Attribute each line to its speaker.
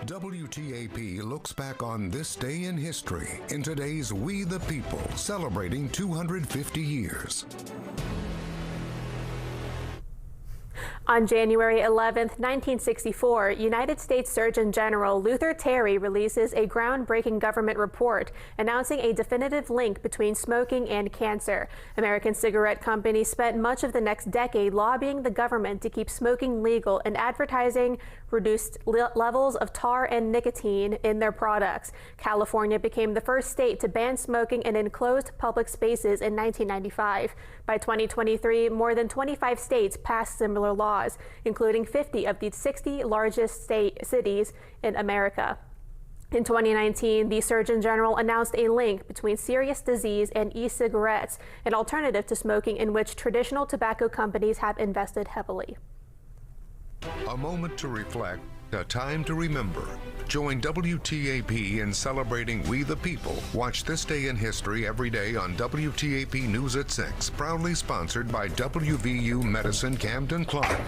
Speaker 1: WTAP looks back on this day in history in today's We the People, celebrating 250 years.
Speaker 2: On January 11, 1964, United States Surgeon General Luther Terry releases a groundbreaking government report announcing a definitive link between smoking and cancer. American cigarette companies spent much of the next decade lobbying the government to keep smoking legal and advertising reduced levels of tar and nicotine in their products. California became the first state to ban smoking in enclosed public spaces in 1995. By 2023, more than 25 states passed similar laws, including 50 of the 60 largest cities in America. In 2019, the Surgeon General announced a link between serious disease and e-cigarettes, an alternative to smoking in which traditional tobacco companies have invested heavily.
Speaker 1: A moment to reflect, a time to remember. Join WTAP in celebrating We the People. Watch This Day in History every day on WTAP News at 6, proudly sponsored by WVU Medicine Camden Clark.